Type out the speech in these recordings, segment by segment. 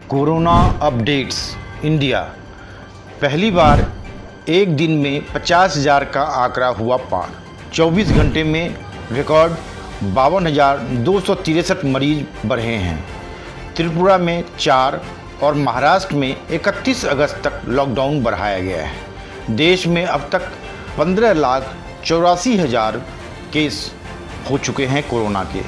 Corona updates India. पहली बार एक दिन में 50,000 का आंकड़ा हुआ पार। 24 घंटे में रिकॉर्ड 52,263 मरीज बढ़े हैं। त्रिपुरा में 4 और महाराष्ट्र में 31 अगस्त तक लॉकडाउन बढ़ाया गया है। देश में अब तक 15,84,000 केस हो चुके हैं कोरोना के।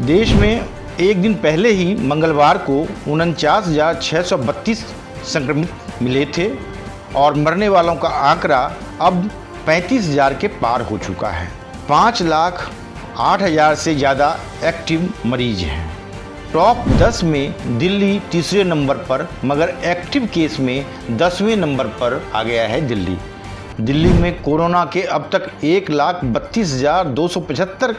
देश में एक दिन पहले ही मंगलवार को 49,632 संक्रमित मिले थे और मरने वालों का आंकड़ा अब 35,000 के पार हो चुका है। 5,08,000 से ज़्यादा एक्टिव मरीज हैं। टॉप 10 में दिल्ली तीसरे नंबर पर, मगर एक्टिव केस में 10वें नंबर पर आ गया है दिल्ली। दिल्ली में कोरोना के अब तक 1,32,275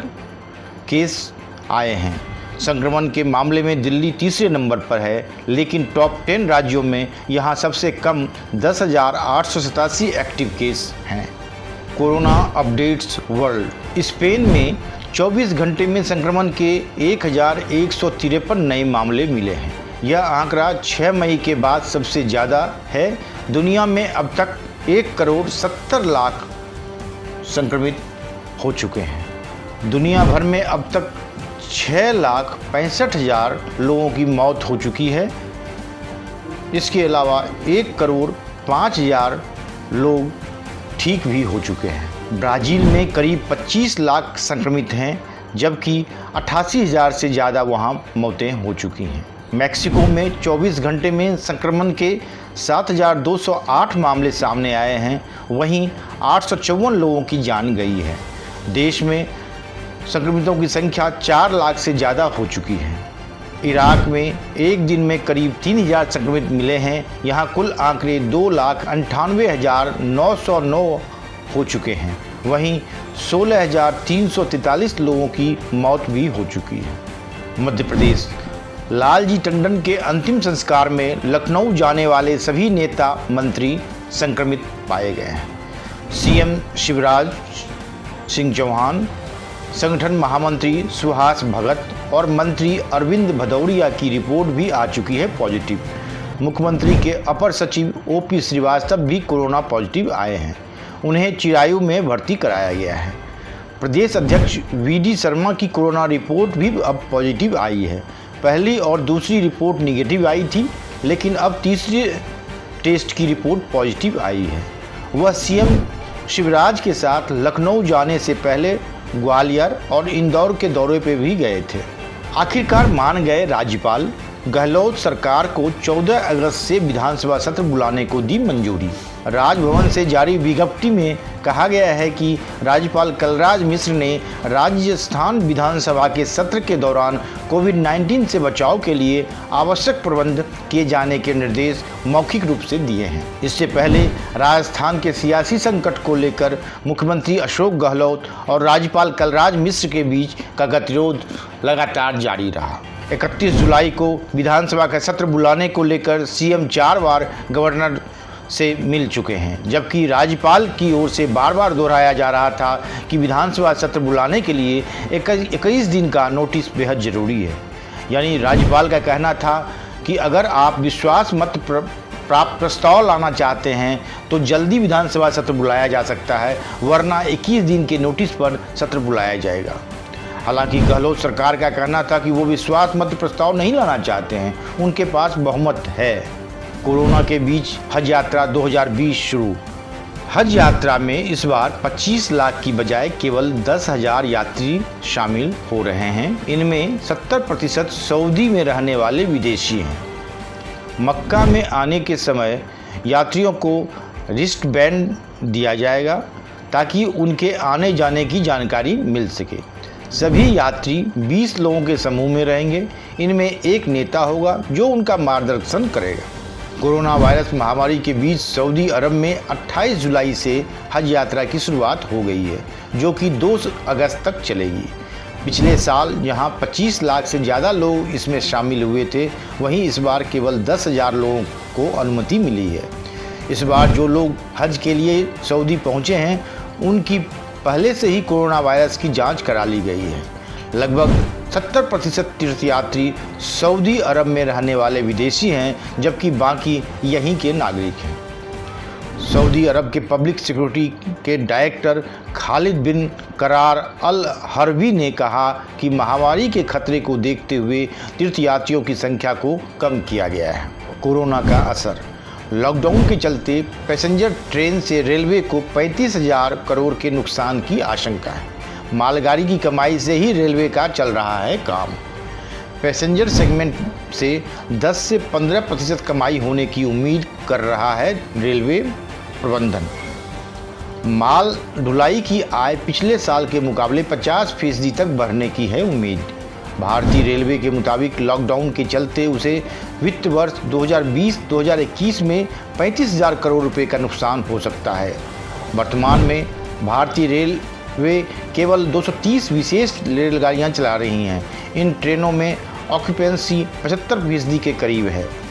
केस आए हैं। संक्रमण के मामले में दिल्ली तीसरे नंबर पर है, लेकिन टॉप 10 राज्यों में यहां सबसे कम 10,887 एक्टिव केस हैं। Corona updates world. स्पेन में 24 घंटे में संक्रमण के 1,153 नए मामले मिले हैं। यह आंकड़ा 6 मई के बाद सबसे ज़्यादा है। दुनिया में अब तक 1,70,00,000 संक्रमित हो चुके हैं। दुनिया भर में अब तक 6,65,000 लोगों की मौत हो चुकी है। इसके अलावा 1,05,000 लोग ठीक भी हो चुके हैं। ब्राज़ील में करीब 25 लाख संक्रमित हैं, जबकि 88,000 से ज़्यादा वहां मौतें हो चुकी हैं। मैक्सिको में 24 घंटे में संक्रमण के 7,208 मामले सामने आए हैं, वहीं 854 लोगों की जान गई है। देश में संक्रमितों की संख्या 4 लाख से ज़्यादा हो चुकी है। इराक में एक दिन में करीब 3,000 संक्रमित मिले हैं। यहाँ कुल आंकड़े 2,98,909 हो चुके हैं। वहीं 16,343 लोगों की मौत भी हो चुकी है। मध्य प्रदेश। लालजी टंडन के अंतिम संस्कार में लखनऊ जाने वाले सभी नेता मंत्री संक्रमित पाए गए हैं। सीएम शिवराज सिंह चौहान, संगठन महामंत्री सुहास भगत और मंत्री अरविंद भदौरिया की रिपोर्ट भी आ चुकी है पॉजिटिव। मुख्यमंत्री के अपर सचिव ओपी श्रीवास्तव भी कोरोना पॉजिटिव आए हैं। उन्हें चिरायू में भर्ती कराया गया है। प्रदेश अध्यक्ष वीडी शर्मा की कोरोना रिपोर्ट भी अब पॉजिटिव आई है। पहली और दूसरी रिपोर्ट निगेटिव आई थी, लेकिन अब तीसरे टेस्ट की रिपोर्ट पॉजिटिव आई है। वह सीएम शिवराज के साथ लखनऊ जाने से पहले ग्वालियर और इंदौर के दौरे पे भी गए थे। आखिरकार मान गए राज्यपाल। गहलोत सरकार को 14 अगस्त से विधानसभा सत्र बुलाने को दी मंजूरी। राजभवन से जारी विज्ञप्ति में कहा गया है कि राज्यपाल कलराज मिश्र ने राजस्थान विधानसभा के सत्र के दौरान कोविड-19 से बचाव के लिए आवश्यक प्रबंध किए जाने के निर्देश मौखिक रूप से दिए हैं। इससे पहले राजस्थान के सियासी संकट को लेकर मुख्यमंत्री अशोक गहलोत और राज्यपाल कलराज मिश्र के बीच का गतिरोध लगातार जारी रहा। 31 जुलाई को विधानसभा का सत्र बुलाने को लेकर सीएम 4 बार गवर्नर से मिल चुके हैं, जबकि राज्यपाल की ओर से बार बार दोहराया जा रहा था कि विधानसभा सत्र बुलाने के लिए 21 दिन का नोटिस बेहद ज़रूरी है। यानी राज्यपाल का कहना था कि अगर आप विश्वास मत प्राप्त प्रस्ताव लाना चाहते हैं तो जल्दी विधानसभा सत्र बुलाया जा सकता है, वरना 21 दिन के नोटिस पर सत्र बुलाया जाएगा। हालांकि गहलोत सरकार का कहना था कि वो विश्वास मत प्रस्ताव नहीं लाना चाहते हैं, उनके पास बहुमत है। कोरोना के बीच हज यात्रा 2020 शुरू। हज यात्रा में इस बार 25 लाख की बजाय केवल 10,000 यात्री शामिल हो रहे हैं। इनमें 70% सऊदी में रहने वाले विदेशी हैं। मक्का में आने के समय यात्रियों को रिस्ट बैंड दिया जाएगा ताकि उनके आने जाने की जानकारी मिल सके। सभी यात्री 20 लोगों के समूह में रहेंगे। इनमें एक नेता होगा जो उनका मार्गदर्शन करेगा। कोरोना वायरस महामारी के बीच सऊदी अरब में 28 जुलाई से हज यात्रा की शुरुआत हो गई है, जो कि 2 अगस्त तक चलेगी। पिछले साल यहां 25 लाख से ज़्यादा लोग इसमें शामिल हुए थे, वहीं इस बार केवल 10,000 लोगों को अनुमति मिली है। इस बार जो लोग हज के लिए सऊदी पहुंचे हैं, उनकी पहले से ही कोरोना वायरस की जांच करा ली गई है। लगभग 70% तीर्थयात्री सऊदी अरब में रहने वाले विदेशी हैं, जबकि बाकी यहीं के नागरिक हैं। सऊदी अरब के पब्लिक सिक्योरिटी के डायरेक्टर खालिद बिन करार अल हरबी ने कहा कि महामारी के खतरे को देखते हुए तीर्थयात्रियों की संख्या को कम किया गया है। कोरोना का असर। लॉकडाउन के चलते पैसेंजर ट्रेन से रेलवे को 35,000 करोड़ के नुकसान की आशंका है। मालगाड़ी की कमाई से ही रेलवे का चल रहा है काम। पैसेंजर सेगमेंट से 10 से 15% कमाई होने की उम्मीद कर रहा है रेलवे प्रबंधन। माल ढुलाई की आय पिछले साल के मुकाबले 50% तक बढ़ने की है उम्मीद। भारतीय रेलवे के मुताबिक लॉकडाउन के चलते उसे वित्त वर्ष 2020-2021 में 35,000 करोड़ रुपए का नुकसान हो सकता है। वर्तमान में भारतीय रेलवे केवल 230 विशेष रेलगाड़ियां चला रही हैं। इन ट्रेनों में ऑक्यूपेंसी 75% के करीब है।